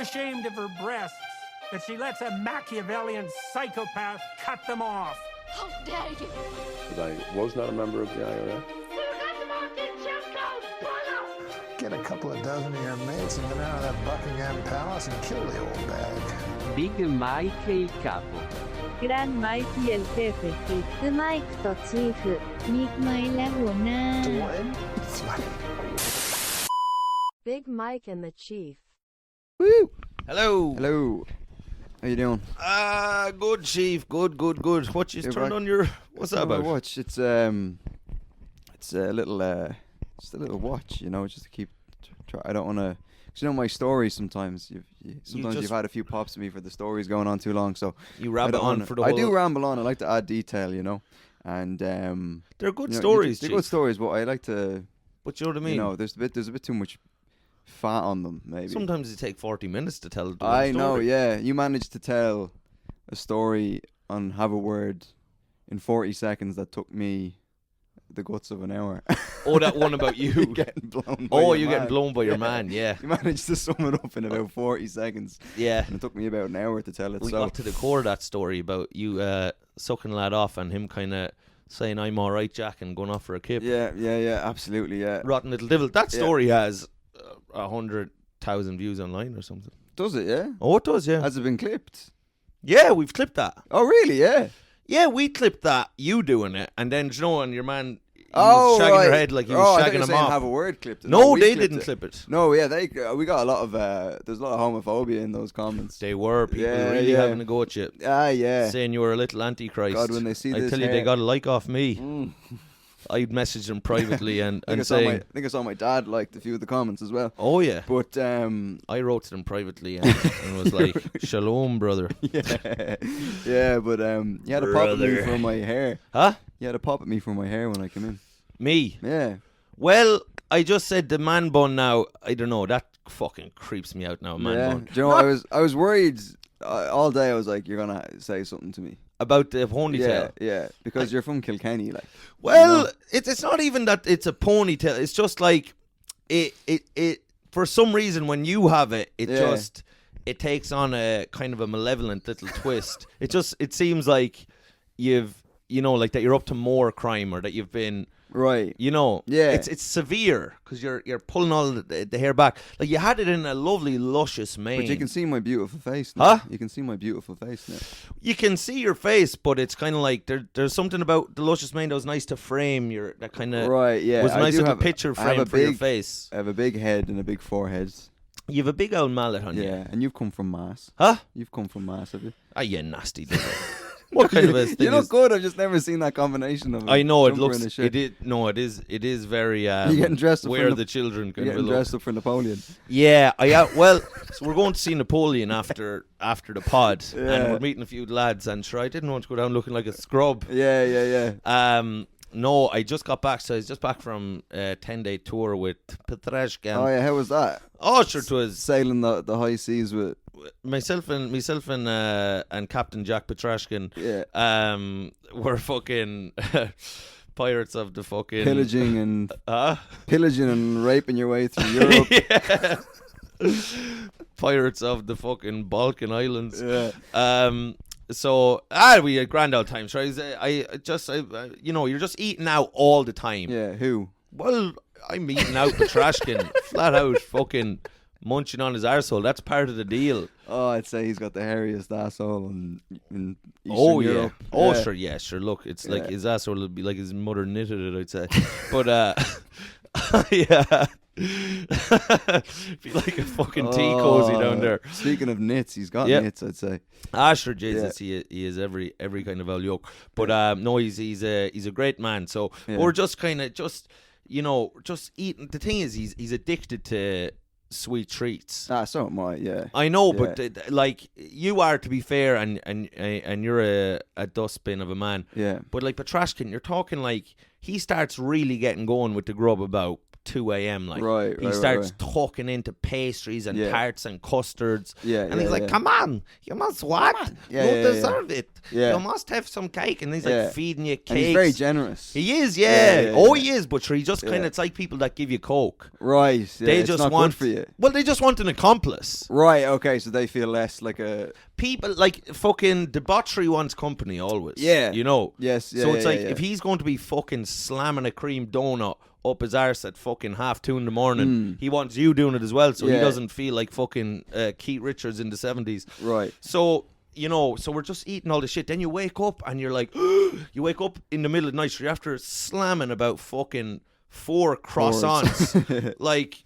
ashamed of her breasts that she lets a Machiavellian psychopath cut them off. How dare you? But I was not a member of the IRA. Get a couple of dozen of your mates and get out of that Buckingham Palace and kill the old bag. Big Mike il capo. Gran Mikey el jefe. ビッグマイクとチーフ、ミックマイและหัวหน้า Big Mike and the Chief. Woo! Hello. Hello. How you doing? Good, Chief. Good. What you turned on your... What's that about? Watch. It's a little, just a little watch, you know, just to keep... I don't want to... Cause you know my stories sometimes. You've had a few pops at me for the stories going on too long, so... You ramble on for the I whole... do ramble on. I like to add detail, you know. And... they're good stories, They're Chief. good stories, but I like to... But you know what I mean? You know, there's a bit too much fat on them, maybe. Sometimes it take 40 minutes to tell the I story. know, yeah. You managed to tell a story on Have a Word in 40 seconds that took me the guts of an hour. Oh, that one about you. Getting blown by your you're man. getting blown by your man, yeah. You managed to sum it up in about 40 seconds. Yeah. And it took me about an hour to tell it. We got to the core of that story about you sucking a lad off and him kind of saying, I'm all right, Jack, and going off for a kip. Yeah, absolutely, yeah. Rotten Little Devil. That story has 100,000 views online or something. Does it, yeah? Oh, it does, yeah. Has it been clipped? Yeah, we've clipped that. Oh, really, yeah? Yeah, we clipped that, you doing it, and then, you know, and your man... He was shagging your head like he was shagging him off. Have a Word clipped it. No, they didn't clip it. No, yeah, we got a lot of there's a lot of homophobia in those comments. They were people really having a go at you. Yeah. Saying you were a little antichrist. God, when they see I this tell you, hair. they got a like off me. I'd message them privately and say... I think I saw my dad liked a few of the comments as well. Oh, yeah. But I wrote to them privately and was like, Shalom, brother. Yeah, but you had a pop at me for my hair. Huh? You had a pop at me for my hair when I came in. Me? Yeah. Well, I just said the man bun now. I don't know. That fucking creeps me out now, man bun. Do you know, I was worried all day. I was like, you're going to say something to me. About the ponytail? Yeah, because you're from Kilkenny, like. Well, you know? it's not even that it's a ponytail. It's just like, it for some reason, when you have it, it takes on a kind of a malevolent little twist. It seems like like that you're up to more crime or that you've been... Right. You know, yeah. It's severe because you're pulling all the hair back. Like you had it in a lovely, luscious mane. But you can see my beautiful face now. Huh? You can see my beautiful face now. You can see your face, but it's kind of like there's something about the luscious mane that was nice to frame that kind of right. Yeah, was a nice little picture frame for your face. I have a big head and a big forehead. You have a big old mallet on you. Yeah, and you've come from Mass. Huh? You've come from Mass, have you? Ah, you nasty devil. What kind of a thing? You look good. I've just never seen that combination of. I know it looks. It is very. You're getting dressed up where the children can. You're getting dressed up for Napoleon. Yeah, well, so we're going to see Napoleon after the pod, and we're meeting a few lads. And sure, I didn't want to go down looking like a scrub. Yeah. No, I just got back. So I was just back from a 10-day tour with Petrashkin. Oh yeah, how was that? Oh, sure, it was sailing the high seas with. Myself and Captain Jack Petrashkin were fucking pirates of the fucking pillaging and raping your way through Europe. Yeah. Pirates of the fucking Balkan Islands. Yeah. So we had grand old times. So you're just eating out all the time. Yeah. Who? Well, I'm eating out Petrashkin, flat out fucking munching on his arsehole. That's part of the deal. Oh, I'd say he's got the hairiest arsehole in Eastern Europe. Sure. Look, it's like his arsehole would be like his mother knitted it, I'd say. But yeah. Be like a fucking tea cozy down there. Speaking of knits, he's got knits, I'd say. Sure, Jesus, he is every kind of old yoke. But no, he's a great man. So we're just kind of just eating. The thing is, he's addicted to sweet treats. So am I, yeah. I know, but like you are, to be fair, and you're a dustbin of a man. Yeah. But like Petrashkin, you're talking like he starts really getting going with the grub about 2 a.m. Like Right, he right, starts right. tucking into pastries and Yeah. tarts and custards. Yeah, and yeah, he's like, yeah. "Come on, you must what? Yeah, you yeah, deserve it. Yeah. You must have some cake." And he's Yeah. like feeding you cakes. And he's very generous. He is, Yeah, oh, yeah. he is. But sure, he just kind of Yeah. it's like people that give you coke. Right. Yeah, They it's just not want good for you. Well, they just want an accomplice. Right. Okay. So they feel less like a. People like fucking debauchery wants company always. Yeah. You know. Yes. Yeah, So it's yeah, like yeah. if he's going to be fucking slamming a cream donut up his arse at fucking 2:30 in the morning, he wants you doing it as well, so he Yeah. doesn't feel like fucking Keith Richards in the 70s. Right. So, you know, so we're just eating all this shit. Then you wake up and you're like, you wake up in the middle of the night, so you're after slamming about fucking 4 croissants, like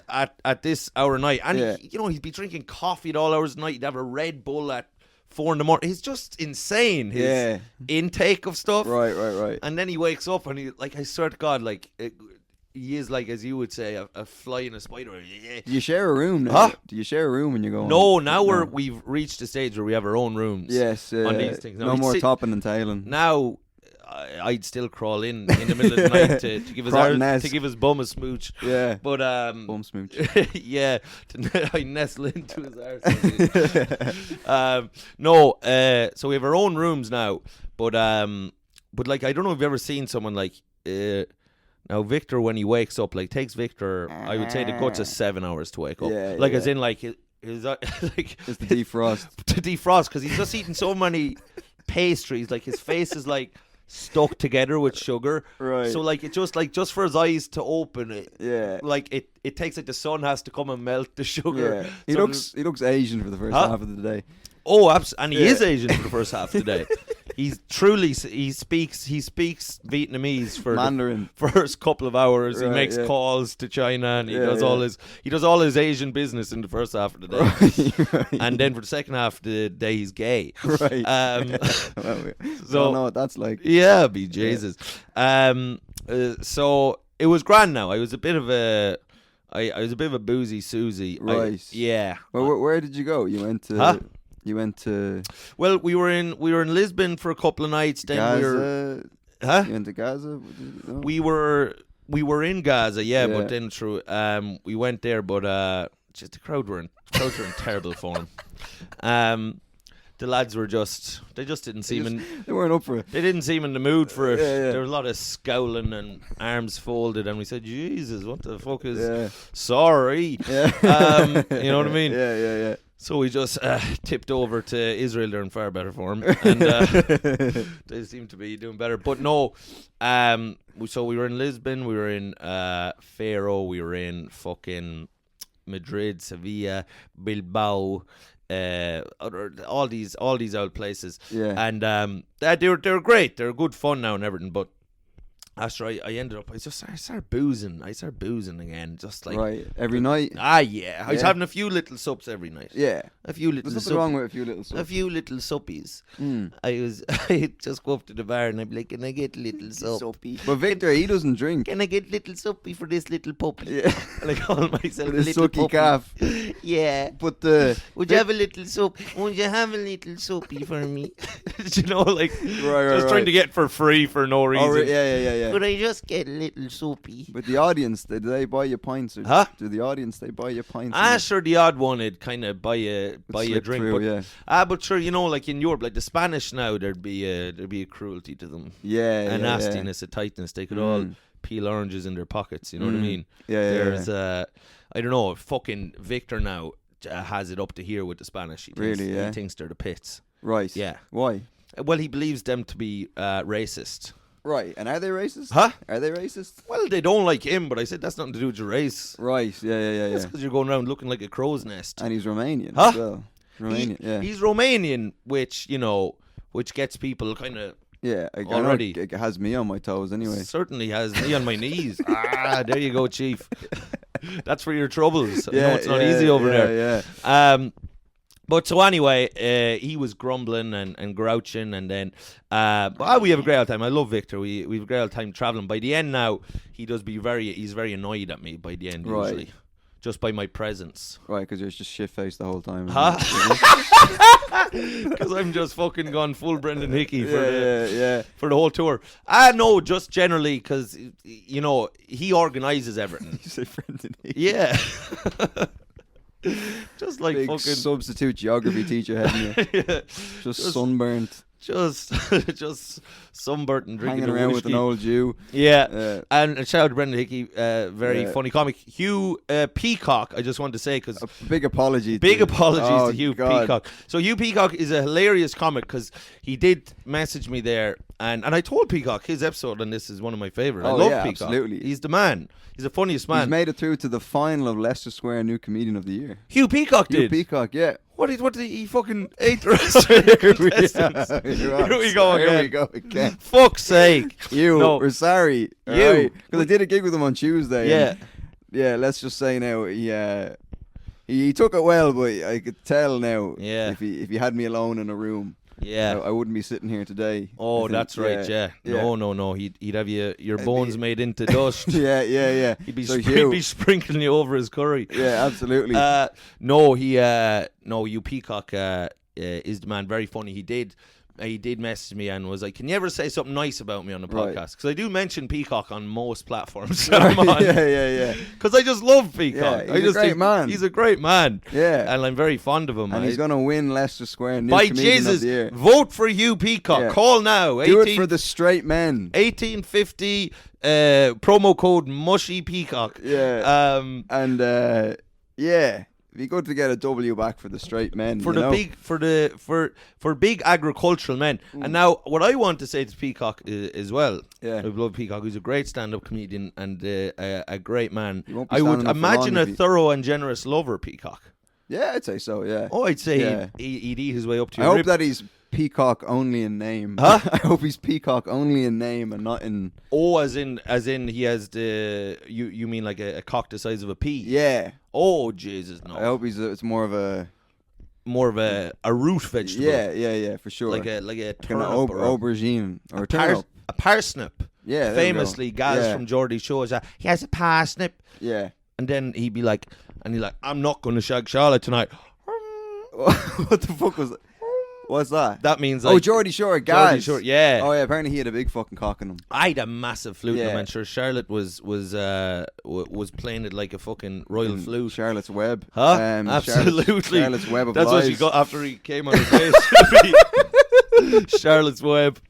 at this hour of night. And, Yeah. you know, he'd be drinking coffee at all hours of the night. He'd have a Red Bull at 4 in the morning. He's just insane, his Yeah. intake of stuff. Right. And then he wakes up and he, like, I swear to God, like, he is like, as you would say, a fly in a spider. Do you share a room now? Huh? Do you share a room when you go on? No, now we've reached a stage where we have our own rooms. Yes. on these things. Now, No he'd more sit- topping and tailing. Now, I'd still crawl in the middle of the night to give his Rotten-esque. to give his bum a smooch. Yeah. But Bum smooch. yeah, I nestle into his arse. No, so we have our own rooms now. But like, I don't know if you've ever seen someone like now Victor, when he wakes up, like, takes Victor, I would say the guts of 7 hours to wake up. Yeah, like yeah. as in like his like Just to defrost. to defrost, because he's just eating so many pastries. Like his face is like stuck together with sugar. Right. So like it just for his eyes to open it. Yeah. Like it takes like the sun has to come and melt the sugar. Yeah. He So looks Asian for the first Huh? half of the day. Oh, and he Yeah. is Asian for the first half of the day. He's truly he speaks Vietnamese for Mandarin. the first couple of hours. He Right, makes yeah. calls to China and he Yeah, does yeah. all his Asian business in the first half of the day. Right. And then for the second half of the day he's gay. Right. So So know what that's like. yeah, be Jesus. So it was grand. Now I was a bit of a boozy Susie. Right. Yeah. Well, where did you go? You went to. Huh? You went to Well, we were in Lisbon for a couple of nights. Then Gaza. Huh? You went to Gaza. No? We were in Gaza, yeah. Yeah. But then through we went there, but just the crowd were in terrible form. The lads were they just didn't seem in. They weren't up for it. They didn't seem in the mood for it. Yeah. There was a lot of scowling and arms folded, and we said, "Jesus, what the fuck is?" Yeah. Sorry. Yeah. You know what I mean? Yeah. So we just tipped over to Israel. They're in far better form, and they seem to be doing better. But no, so we were in Lisbon, we were in Faro, we were in fucking Madrid, Sevilla, Bilbao, all these old places. Yeah. And they were great. They're good fun now and everything. But after I ended up, I started boozing again, just like Right. Every night. yeah. I was Yeah. having a few little sups every night. Yeah. A few little There's nothing wrong with a few little stuff. a few little suppies. Mm. I'd just go up to the bar and I'd be like, "Can I get a little sup? But Victor, he doesn't drink. Can I get little suppy for this little puppy?" Yeah. And I call myself a This little sucky puppy. calf. Yeah. But Would you have a little sup? Would you have a little suppy for me? You know, like right, just trying right. to get for free for no reason. Oh, yeah. Could I just get a little soapy? But the audience, do they buy you pints? Or Huh? Do the audience, they buy you pints? Sure, the odd one would kind of buy a slip drink, through, but yeah. but sure, you know, like in Europe, like the Spanish now, there'd be a cruelty to them, Yeah. a nastiness, a tightness. They could all peel oranges in their pockets. You know what I mean? Yeah. There's I don't know, fucking Victor now has it up to here with the Spanish. He thinks, Really, yeah? He thinks they're the pits. Right. Yeah. Why? Well, he believes them to be racist. Right. And are they racist? Huh? Are they racist? Well, they don't like him, but I said that's nothing to do with your race. Right. Yeah. That's because you're going around looking like a crow's nest. And he's Romanian Huh? as well. Romanian, yeah. He's Romanian, which gets people kind of Yeah, I already. know it has me on my toes anyway. Certainly has me on my knees. There you go, Chief. That's for your troubles. I know it's not easy over there. Yeah. But so anyway, he was grumbling and grouching, and then we have a great old time. I love Victor. We have a great old time traveling. By the end now, he's very annoyed at me by the end Right. usually. just by my presence. Right, because you're just shit-faced the whole time. Huh? Because I'm just fucking gone full Brendan Hickey for the whole tour. No, just generally because, you know, he organises everything. You say Brendan Hickey. Yeah. Just like Big fucking substitute geography teacher, hadn't you? yeah. Just sunburnt. Just sunburnt and drinking Hanging around with an old Jew. Yeah. And shout out to Brendan Hickey, very funny comic. Hugh Peacock, I just want to say, because A big apology. to Hugh God. Peacock. So Hugh Peacock is a hilarious comic because he did message me there, and I told Peacock his episode on this is one of my favourites. I love Peacock. Absolutely. He's the man. He's the funniest man. He's made it through to the final of Leicester Square New Comedian of the Year. Hugh Peacock did. Hugh Peacock, yeah. What did he fucking ate the rest of the contestants? Here we go again. Here we go again. Fuck's sake. No. We're sorry. You. Because I did a gig with him on Tuesday. Yeah. Yeah, let's just say now, he took it well, but I could tell now if he had me alone in a room, I wouldn't be sitting here today. Oh, think, that's right, yeah. No. He'd have your bones made into dust. Yeah. He'd be sprinkling you over his curry. Yeah, absolutely. Hugh Peacock is the man. Very funny. He did message me and was like, "Can you ever say something nice about me on the podcast?" Because I do mention Peacock on most platforms that I'm on. Yeah. Because I just love Peacock. Yeah, he's a great man. He's a great man. Yeah. And I'm very fond of him. And he's going to win Leicester Square New By Comedian Jesus, of the Year. vote for Hugh Peacock. Yeah. Call now. Do it for the straight men. 1850 promo code Mushy Peacock. Yeah. It'd be good to get a W back for the straight men. For big agricultural men. And now what I want to say to Peacock as well. Yeah. I love Peacock. He's a great stand-up comedian and a great man. I would imagine a thorough and generous lover, Peacock. Yeah, I'd say so, yeah. Oh, I'd say he'd eat his way up to I your hope rib. that he's Peacock only in name. Huh? I hope he's Peacock only in name and not in... Oh, as in he has the... You mean like a cock the size of a pea? Yeah. Oh, Jesus, no. I hope it's more of a root vegetable. Yeah, for sure. Like a turnip an aubergine or a turnip. A parsnip. Yeah, famously, Gaz from Geordie shows he has a parsnip. Yeah. And then he'd be like, I'm not going to shag Charlotte tonight. What the fuck was that? What's that? That means like... Oh, Geordie Shore, Gaz. Geordie Shore, yeah. Oh, yeah, apparently he had a big fucking cock in him. I had a massive flute in him. Yeah. I'm sure Charlotte was playing it like a fucking royal flute. Charlotte's Web. Huh? Absolutely. Charlotte's Web of That's lies. what she got after he came on her face. Charlotte's Web.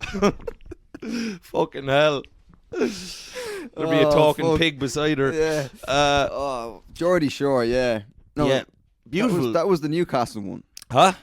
Fucking hell. There'd be a talking pig beside her. Yeah. Geordie Shore, yeah. No, yeah. Beautiful. That was the Newcastle one. Huh?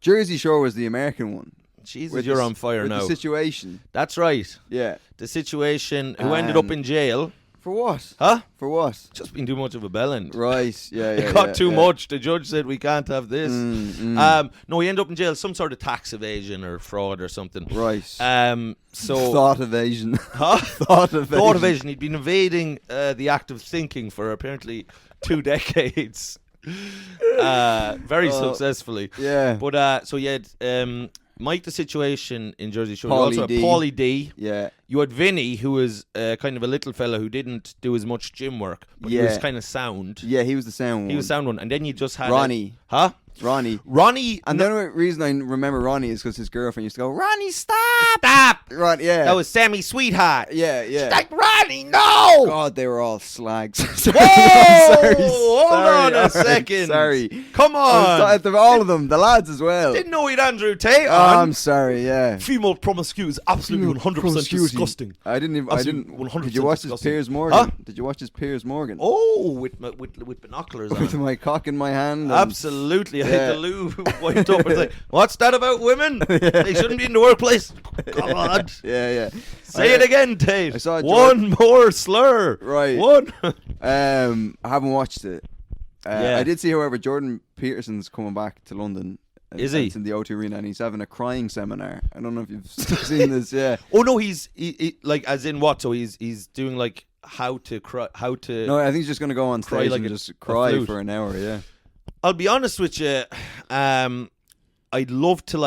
Jersey Shore was the American one. Jesus, you're on fire now. The Situation. That's right. Yeah. The Situation. Who ended up in jail. For what? Huh? For what? Just been too much of a bellend. Right. Yeah. It got too much. The judge said we can't have this. No, he ended up in jail. Some sort of tax evasion or fraud or something. Right. So thought evasion. Huh? Thought evasion. He'd been evading the act of thinking for apparently 2 decades. Very successfully. Yeah. But so you had Mike the Situation in Jersey Shore. Paulie you also D. had Paulie D. Yeah. You had Vinny, who was kind of a little fella who didn't do as much gym work, but he was kind of sound. Yeah, he was the sound one. He was sound one. And then you just had Ronnie. Ronnie. And the only reason I remember Ronnie is because his girlfriend used to go, Ronnie, stop! Ronnie, yeah. That was Sammy Sweetheart. Yeah. She's like, Ronnie, no! God, they were all slags. Hold on a second. Sorry. Come on. All of them, the lads as well. Didn't know he'd Andrew Tate on. on. I'm sorry, yeah. Female promiscuity is absolutely 100% disgusting. I didn't 100% Did you watch his Piers Morgan? Huh? Did you watch his Piers Morgan? Oh, with binoculars on. With my cock in my hand. Absolutely. I had the loo wiped up. It's like, what's that about women? They shouldn't be in the workplace. God. Yeah. Say it again, Tate. I saw one more slur. Right. One. I haven't watched it. I did see, however, Jordan Peterson's coming back to London. Is he? It's in the O2 Arena, and he's having a crying seminar. I don't know if you've seen this. Yeah. Oh no, he's like as in what? So he's doing like how to cry, how to. No, I think he's just gonna go on stage like and just cry for an hour. Yeah. I'll be honest with you. I'd love to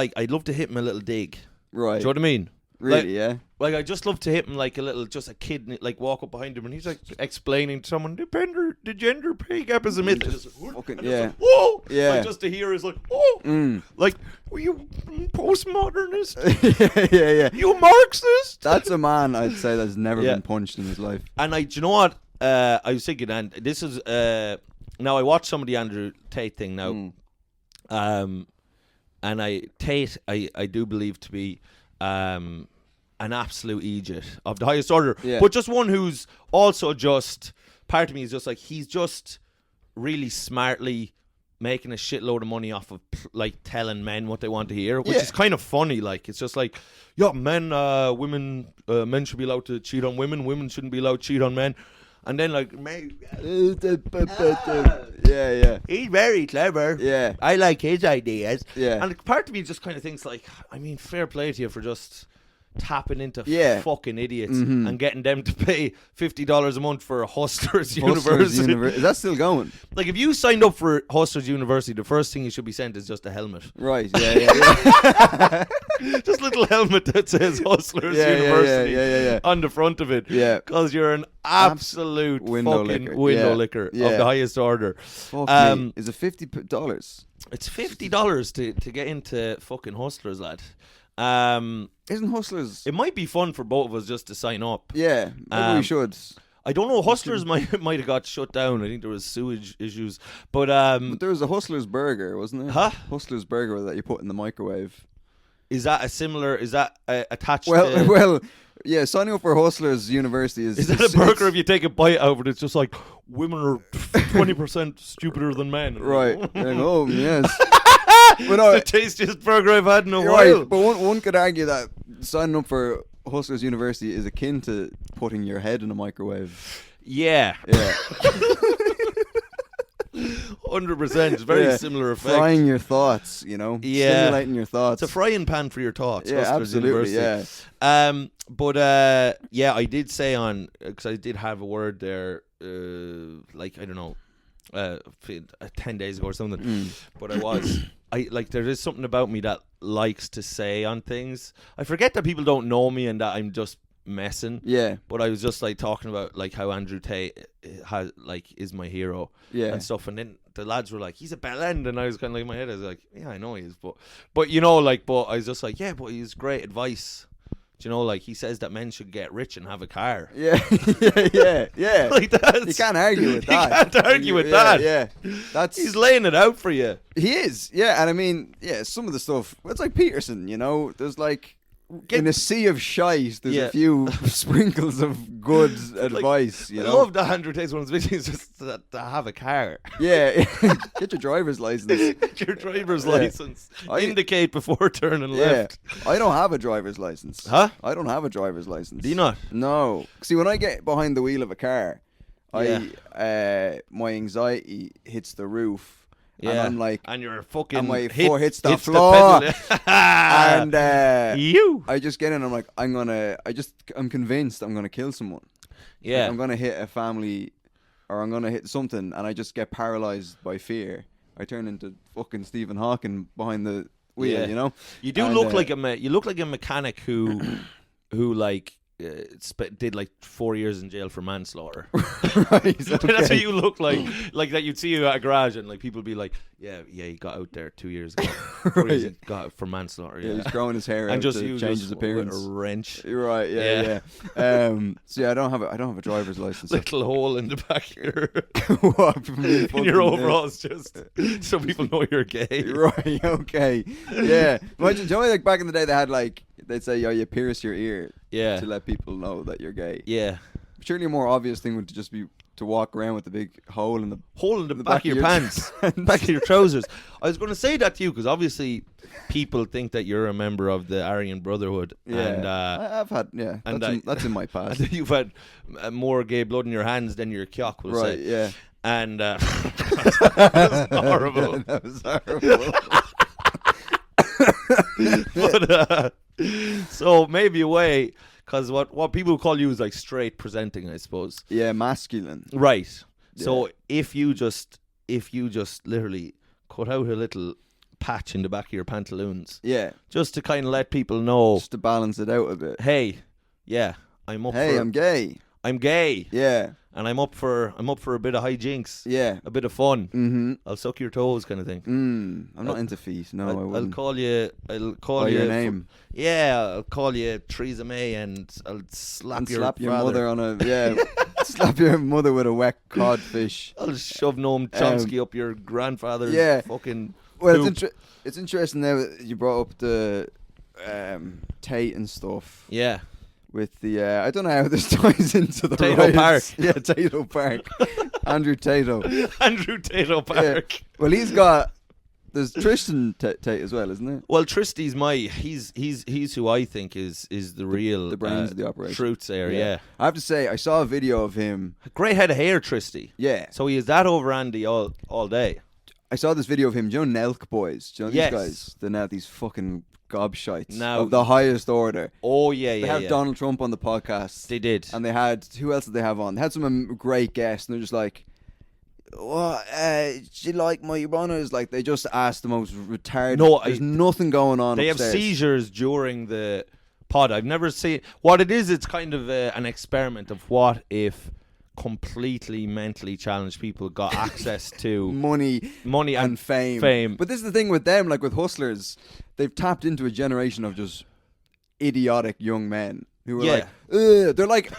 hit him a little dig. Right. Do you know what I mean? Really, yeah. Like, I just love to hit him like just a kid, like walk up behind him and he's like explaining to someone the gender pay gap is a myth. Whoa! Yeah. Like, just to hear is like, oh, like, were you postmodernist? yeah. You Marxist? That's a man I'd say that's never been punched in his life. And do you know what? I was thinking, and this is now I watched some of the Andrew Tate thing now, and Tate I do believe to be an absolute idiot of the highest order, but just one who's also just, part of me is just like, he's just really smartly making a shitload of money off of like telling men what they want to hear, which is kind of funny. Like, it's just like, men should be allowed to cheat on women shouldn't be allowed to cheat on men. And then like, yeah, he's very clever. Yeah, I like his ideas. Yeah, and part of me just kind of thinks like, I mean, fair play to you for just tapping into fucking idiots and getting them to pay $50 a month for Hustlers University. Is that still going? Like, if you signed up for Hustlers University, the first thing you should be sent is just a helmet. Right, yeah. Just a little helmet that says Hustlers University on the front of it. Yeah. Because you're an absolute window fucking licker. licker of the highest order. Fuck me. Is it $50? It's $50 to get into fucking Hustlers, lad. Isn't Hustlers? It might be fun for both of us just to sign up. Yeah, maybe we should. I don't know. Hustlers might have got shut down. I think there was sewage issues, but there was a Hustlers burger, wasn't there? Huh? Hustlers burger that you put in the microwave. Is that a similar? Is that attached? Well, yeah. Signing up for Hustlers University is. Is that a burger? If you take a bite out of it, it's just like, women are 20% stupider than men. Right. Oh yes. But no, it's the tastiest burger I've had in a while. Right, but one could argue that signing up for Hustlers University is akin to putting your head in a microwave. Yeah. 100%. It's very similar effect. Frying your thoughts, stimulating your thoughts. It's a frying pan for your thoughts. Yeah, Hustlers absolutely. University. Yeah. But I did say because I did have a word there, like, I don't know, 10 days ago or something. But there is something about me that likes to say on things. I forget that people don't know me and that I'm just messing. Yeah. But I was just like talking about like how Andrew Tate is my hero. Yeah. And stuff. And then the lads were like, he's a bell end, and I was kind of like, in my head, I was like, yeah, I know he is, but but I was just like, yeah, but he's great advice. Like, he says that men should get rich and have a car. Yeah. Like, that. You can't argue with that. You can't argue with that. Yeah. He's laying it out for you. He is. Yeah, and I mean, some of the stuff, it's like Peterson, there's like, in a sea of shite, there's a few sprinkles of good advice, I love that Andrew Tate's one of his videos just to have a car. Yeah. Get your driver's license. Get your driver's license. Indicate before turning left. I don't have a driver's license. Huh? I don't have a driver's license. Do you not? No. See, when I get behind the wheel of a car, my anxiety hits the roof. Yeah. And I'm like, and your fucking and my foot hits the floor. And I just get in. I'm like, I'm convinced I'm gonna kill someone. Yeah, like, I'm gonna hit a family, or I'm gonna hit something, and I just get paralyzed by fear. I turn into fucking Stephen Hawking behind the wheel. You do look like you look like a mechanic who like. Did like 4 years in jail for manslaughter. Right, okay. That's what you look like. Like that, you'd see you at a garage and like people would be like, yeah, he got out there 2 years ago. Right. He got out for manslaughter. Yeah, he's growing his hair and out just to change his appearance. With a wrench. Right. Yeah. So I don't have a driver's license. Little hole in the back of your in your overalls, just so people know you're gay. Right. Okay. Yeah. Imagine, like back in the day, they'd say, you pierce your ear. Yeah. To let people know that you're gay. Yeah. Surely a more obvious thing would just be to walk around with a big hole in the back of your pants, back of your trousers. I was going to say that to you because obviously people think that you're a member of the Aryan Brotherhood. Yeah. And I've had that's in my past. And you've had more gay blood in your hands than your cock will say. Right. Yeah. And that was horrible. That was horrible. But so maybe a way, because what people call you is like straight presenting, I suppose. Yeah, masculine. Right. Yeah. So if you just literally cut out a little patch in the back of your pantaloons. Yeah. Just to kind of let people know. Just to balance it out a bit. Hey, yeah, I'm up. Hey, I'm gay. I'm gay. Yeah. And I'm up for a bit of hijinks. Yeah. A bit of fun. Mm-hmm. I'll suck your toes, kind of thing. I'm not into feet. No, I I'll wouldn't. call you. I'll call By you your name. I'll call you Theresa May, and I'll slap your slap your father. mother on a slap your mother with a wet codfish. I'll shove Noam Chomsky up your grandfather's fucking. Well, poop. it's interesting now that you brought up the Tate and stuff. Yeah. With the I don't know how this ties into the Tayto riots. Park. Yeah, Tayto Park. Andrew Tayto. Andrew Tayto Park. Yeah. Well, there's Tristan Tate as well, isn't it? Well, Tristy's he's who I think is the real the brains of the operation. truth sayer. Yeah. I have to say, I saw a video of him. Great head of hair, Tristy. Yeah. So he is that over Andy all day. I saw this video of him. Do you know Nelk boys? Do you know Yes. these guys? They're now these fucking gobshites Now- of the highest order. Oh yeah, They have yeah. Donald Trump on the podcast. They did. And they had, who else did they have on? They had some great guests, and they're just like, what, do you like my runners? Like, they just asked the most retarded. No, there's nothing going on They upstairs. have seizures during the pod. I've never seen what it is. It's kind of an experiment of what if completely mentally challenged people got access to money and fame. But this is the thing with them, like with hustlers, they've tapped into a generation of just idiotic young men who are like, ugh. They're like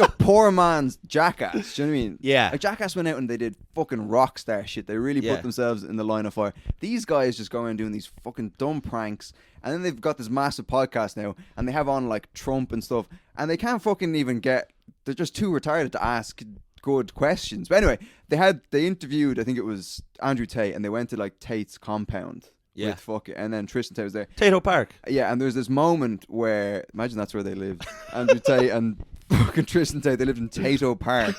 a poor man's Jackass. Do you know what I mean? Yeah. Like Jackass went out and they did fucking rock star shit. They really put themselves in the line of fire. These guys just go around doing these fucking dumb pranks, and then they've got this massive podcast now, and they have on like Trump and stuff, and they can't fucking even get. They're just too retarded to ask good questions. But anyway, they interviewed, I think it was Andrew Tate, and they went to like Tate's compound. Yeah. And then Tristan Tate was there. Tayto Park. Yeah, and there's this moment where, imagine that's where they lived. Andrew Tate and fucking Tristan Tate, they lived in Tayto Park.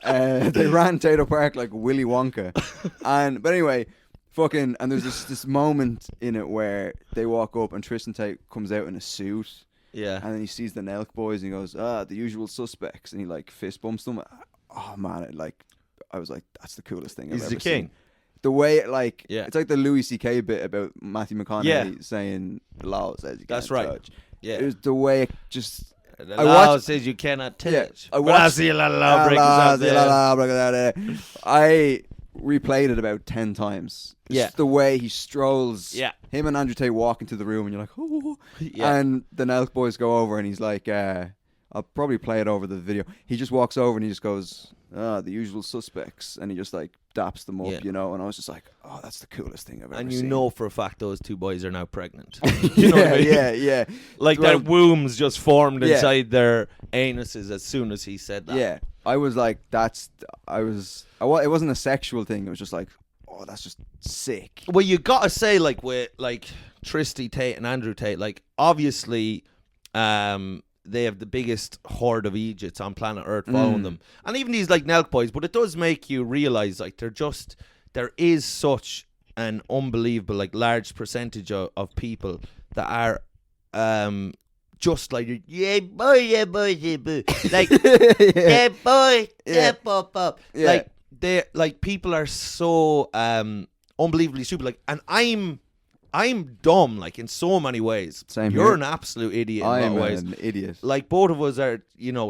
They ran Tayto Park like Willy Wonka. But anyway, and there's this moment in it where they walk up and Tristan Tate comes out in a suit. Yeah. And then he sees the Nelk boys and he goes, the usual suspects. And he like fist bumps them. Oh man, I was like, that's the coolest thing I've ever seen. He's the king. The way, it's like the Louis C.K. bit about Matthew McConaughey saying the law says you can't touch. Yeah. It was the way it just... The law says you cannot touch. Yeah, I replayed it about 10 times. It's just the way he strolls. Yeah. Him and Andrew Tate walk into the room and you're like, oh. Yeah. And the Nelk boys go over and he's like, I'll probably play it over the video. He just walks over and he just goes, the usual suspects. And he just like daps them up, you know. And I was just like, oh, that's the coolest thing I've ever seen. And you know for a fact those two boys are now pregnant. You know what I mean? Yeah. Like that wombs just formed inside their anuses as soon as he said that. Yeah. I was like, it wasn't a sexual thing. It was just like, oh, that's just sick. Well, you gotta say, like with like Tristy Tate and Andrew Tate, like obviously, they have the biggest horde of Egypts on planet Earth following them, and even these like Nelk boys. But it does make you realize, like, there is such an unbelievable, like, large percentage of people that are, just like, yeah boy, like, yeah boy, pop. Yeah. Like, they like people are so unbelievably stupid. Like, and I'm dumb, like, in so many ways. Same You're here. an absolute idiot in a lot I'm of ways. an idiot. Like, both of us are,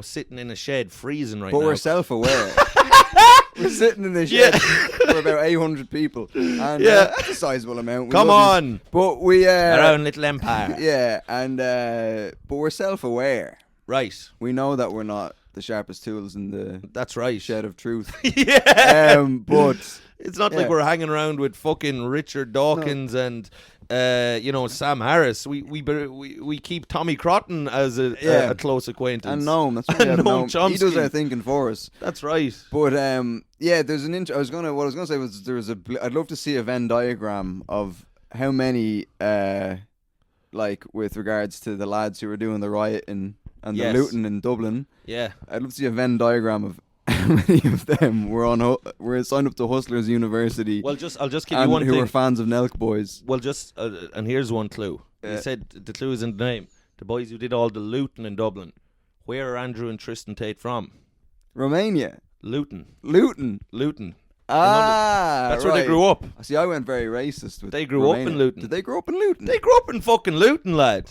sitting in a shed freezing right But now. we're self-aware. We're sitting in this shed for about 800 people. And that's a sizable amount. We Come love on. this. But we... Our own little empire. Yeah, and but we're self-aware. Right. We know that we're not the sharpest tools in the That's right. shed of truth. Yeah. But... It's not like we're hanging around with fucking Richard Dawkins and Sam Harris. We keep Tommy Crotton as a close acquaintance. And Noam, that's what we have. Noam Noam. He does Chomsky. our thinking for us. That's right. But there's an what I was gonna say was I'd love to see a Venn diagram of how many like with regards to the lads who were doing the rioting and the looting in Dublin. Yeah. I'd love to see a Venn diagram of how many of them were signed up to Hustlers University. Well, I'll just give you one who thing. were fans of Nelk boys. Well, just and here's one clue. You said the clue is in the name. The boys who did all the looting in Dublin. Where are Andrew and Tristan Tate from? Romania. Luton. Luton. Luton. That's where they right. grew up. See, I went very racist. With They grew up in Romania. Luton. Did they grow up in Luton? They grew up in fucking Luton, lad.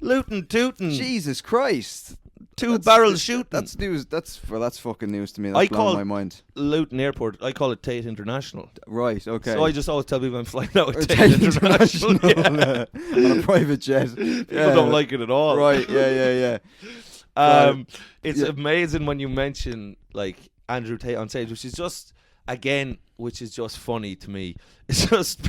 Luton tootin'. Jesus Christ. Two barrels shooting. That's news. That's fucking news to me. That's blowing my mind. Luton Airport, I call it Tayto International. Right, okay. So I just always tell people I'm flying out with Tayto International. Yeah. On a private jet. People don't like it at all. Right, yeah. It's amazing when you mention like Andrew Tate on stage, which is just which is just funny to me. It's just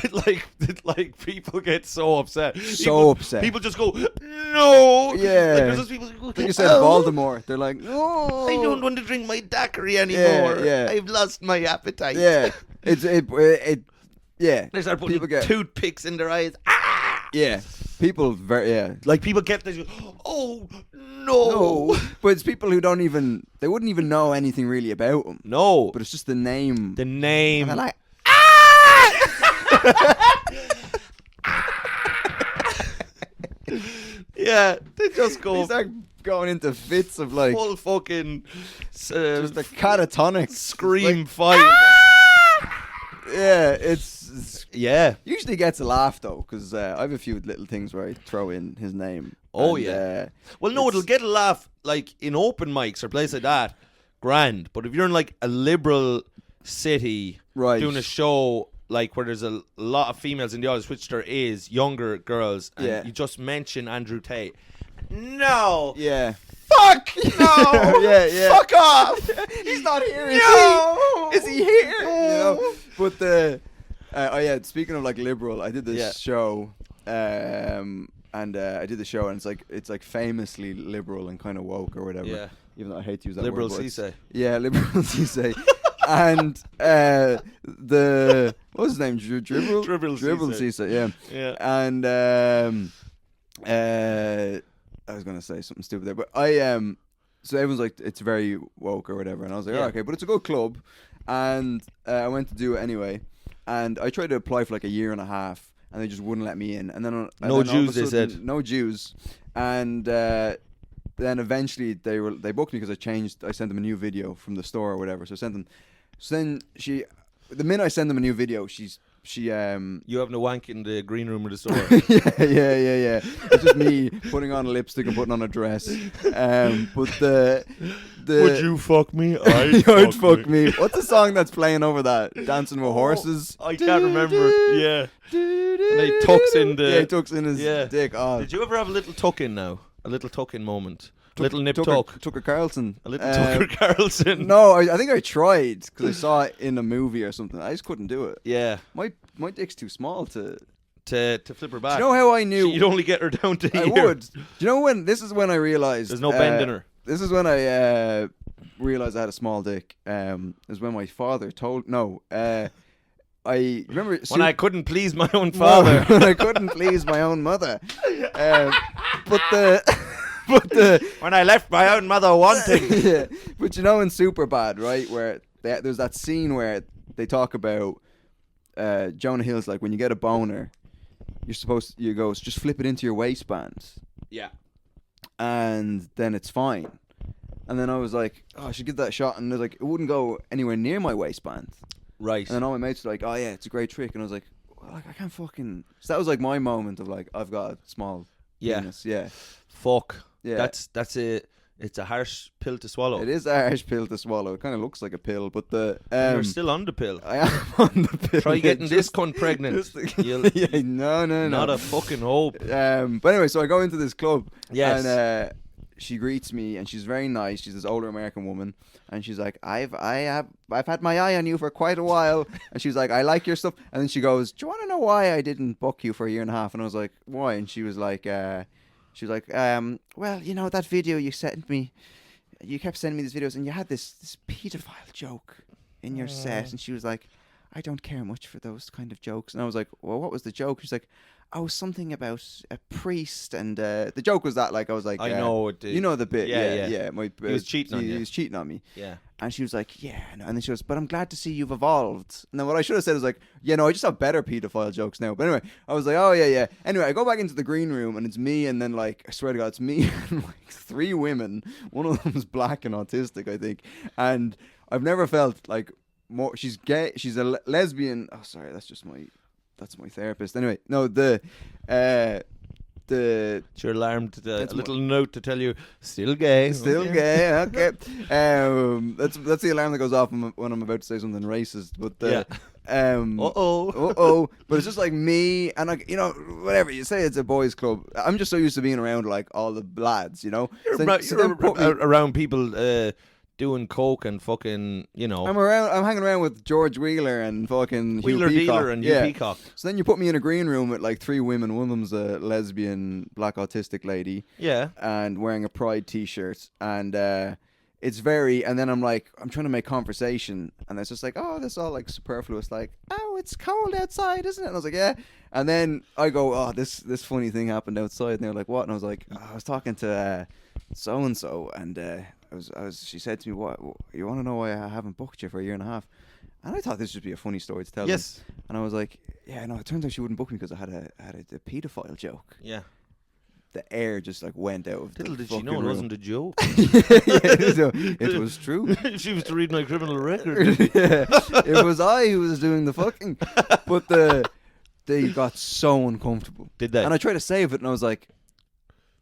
like people get so upset. People just go, no. Yeah. Like, there's those people who go, Like you said, Voldemort. They're like, no. I don't want to drink my daiquiri anymore. Yeah. I've lost my appetite. Yeah. Yeah. They start putting toothpicks in their eyes. Ah! Yeah. People Like people get this. Oh no. But it's people who they wouldn't even know anything really about him. No. But it's just the name. The name. And they're like, yeah, they just go. They start going into fits of like full fucking just a catatonic scream fight. Yeah, it's usually gets a laugh though, because I have a few little things where I throw in his name. Oh and, yeah. Well, no, it'll get a laugh like in open mics or places like that. Grand, but if you're in like a liberal city doing a show like where there's a lot of females in the audience, which there is, younger girls, and you just mention Andrew Tate. No. Yeah. Fuck no. Yeah. Fuck off. He's not here. No. Is he here? You know? But speaking of like liberal, I did this show, and I did the show, and it's like famously liberal and kind of woke or whatever. Yeah. Even though I hate to use that liberal word. Cisse. Yeah, liberal Cisse. And what was his name? Dribble Cisse. Yeah. And I was gonna say something stupid there, but so everyone's like, it's very woke or whatever, and I was like, okay, but it's a good club, and I went to do it anyway, and I tried to apply for like a year and a half, and they just wouldn't let me in, and then no Jews, they said no Jews, and then eventually they booked me because I sent them a new video from the store or whatever, so I sent them. So then the minute I send them a new video, she you having a wank in the green room of the store. yeah. It's just me putting on a lipstick and putting on a dress. But the would you fuck me? I'd fuck me. What's the song that's playing over that? Dancing with Horses? I can't remember. Yeah. And he tucks in he tucks in his dick. Oh. Did you ever have a little tuck in now? A little tuck in moment? Little nip tuck. Tucker Carlson. A little Tucker Carlson. No, I think I tried because I saw it in a movie or something. I just couldn't do it. Yeah. My dick's too small to flip her back. Do you know how I knew? You'd only get her down to here. I would. Do you know when? This is when I realized. There's no bend in her. This is when I realized I had a small dick. Is when my father told. No. I remember when I couldn't please my own father. When I couldn't please my own mother. When I left my own mother wanting. Yeah. But you know in Superbad, right, where there's that scene where they talk about Jonah Hill's like, when you get a boner, you go just flip it into your waistband. Yeah. And then it's fine. And then I was like, I should give that a shot, and they're like, it wouldn't go anywhere near my waistband. Right. And then all my mates were like, oh yeah, it's a great trick, and I was like, well, I can't fucking. So that was like my moment of like, I've got a small penis. Yeah. Fuck. Yeah. That's it. It's a harsh pill to swallow. It is a harsh pill to swallow. It kind of looks like a pill, but you're still on the pill. I am on the pill. Try getting this cunt pregnant. No. Not a fucking hope. But anyway, so I go into this club. Yes. And she greets me, and she's very nice. She's this older American woman, and she's like, I've had my eye on you for quite a while. And she's like, I like your stuff. And then she goes, do you want to know why I didn't book you for a year and a half? And I was like, why? And she was like, well, you know, that video you sent me, you kept sending me these videos, and you had this pedophile joke in your set. And she was like, I don't care much for those kind of jokes. And I was like, well, what was the joke? She's like, oh, something about a priest. And the joke was that, like, I was like, I know it. You know the bit. Yeah. He was cheating on you. He was cheating on me. Yeah. And she was like, yeah. No. And then she goes, but I'm glad to see you've evolved. And then what I should have said was like, yeah, no, I just have better pedophile jokes now. But anyway, I was like, oh, yeah. Anyway, I go back into the green room, and it's me, and then, like, I swear to God, it's me and, like, 3 women. One of them's black and autistic, I think. And I've never felt, like, more. She's gay. She's a lesbian. Oh, sorry, that's my therapist. Anyway, no, the It's your alarm a little note to tell you still gay. Still gay. Okay. That's the alarm that goes off when I'm about to say something racist. But but it's just like me and like, you know, whatever you say, it's a boys' club. I'm just so used to being around like all the lads, you know. You're around people doing coke and fucking, you know. I'm hanging around with George Wheeler and fucking Wheeler Hugh Peacock. Dealer and Hugh Peacock. So then you put me in a green room with like 3 women. One of them's a lesbian black autistic lady. Yeah. And wearing a Pride t-shirt. And it's very, and then I'm trying to make conversation, and it's just like, oh, this is all like superfluous, like, oh, it's cold outside, isn't it? And I was like, yeah. And then I go, oh, this funny thing happened outside, and they were like, what? And I was like, oh, I was talking to so and so, and she said to me, what, you want to know why I haven't booked you for a year and a half? And I thought this would be a funny story to tell. Yes. them. And I was like, yeah, no, it turns out she wouldn't book me because I had a pedophile joke. Yeah. The air just like went out of Little the did she fucking know it room. wasn't a joke. It was true. She was to read my criminal record. Yeah, it was I who was doing the fucking. But they got so uncomfortable. Did they? And I tried to save it, and I was like,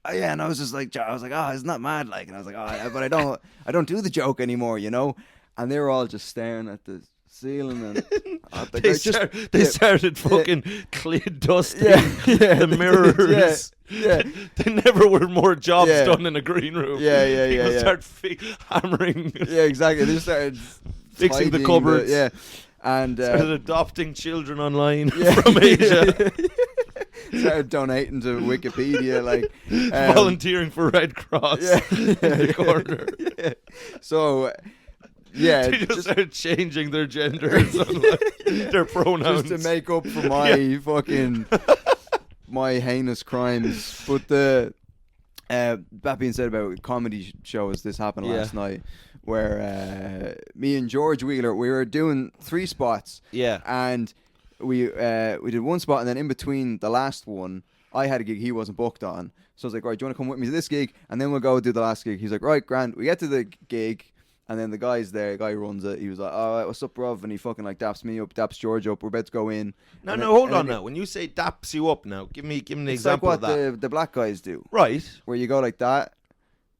oh, yeah, and I was just like, oh, it's not mad, like, and I was like, oh, but I don't do the joke anymore, you know. And they were all just staring at the ceiling, and they started fucking clean dusting the mirrors. Yeah. They never were more jobs done in a green room. People start hammering. Yeah, exactly. They just started fixing the cupboards. And started adopting children online from Asia. Started donating to Wikipedia, like volunteering for Red Cross in the corner. Yeah. So. Yeah, they just started changing their genders, on, like, their pronouns, just to make up for my fucking my heinous crimes. But that being said, about comedy shows, this happened last night, where me and George Wheeler, we were doing 3 spots. Yeah, and we did 1 spot, and then in between the last one, I had a gig he wasn't booked on. So I was like, right, do you want to come with me to this gig, and then we'll go do the last gig? He's like, right, grand. We get to the gig. And then the guy who runs it, he was like, all right, what's up, bruv? And he fucking like daps me up, daps George up. We're about to go in. No, hold on now. When you say daps you up now, give me an example like what of that. the black guys do. Right. Where you go like that.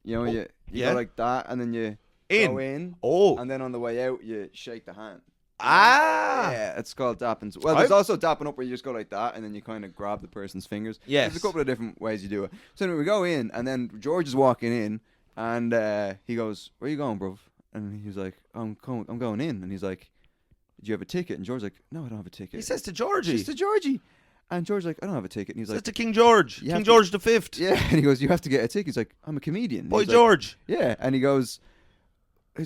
You know, you go like that, and then you go in. Oh. And then on the way out, you shake the hand. Ah. Yeah, it's called dapping. Well, there's also dapping up where you just go like that, and then you kind of grab the person's fingers. Yes. There's a couple of different ways you do it. So anyway, we go in, and then George is walking in, and he goes, where you going, bruv? And he's like, I'm going in. And he's like, do you have a ticket? And George's like, no, I don't have a ticket. He says to Georgie. He says to Georgie. And George's like, I don't have a ticket. And he's says like, to King George. King George the Fifth. Yeah. And he goes, you have to get a ticket. He's like, I'm a comedian. Boy he's George. Like, yeah. And he's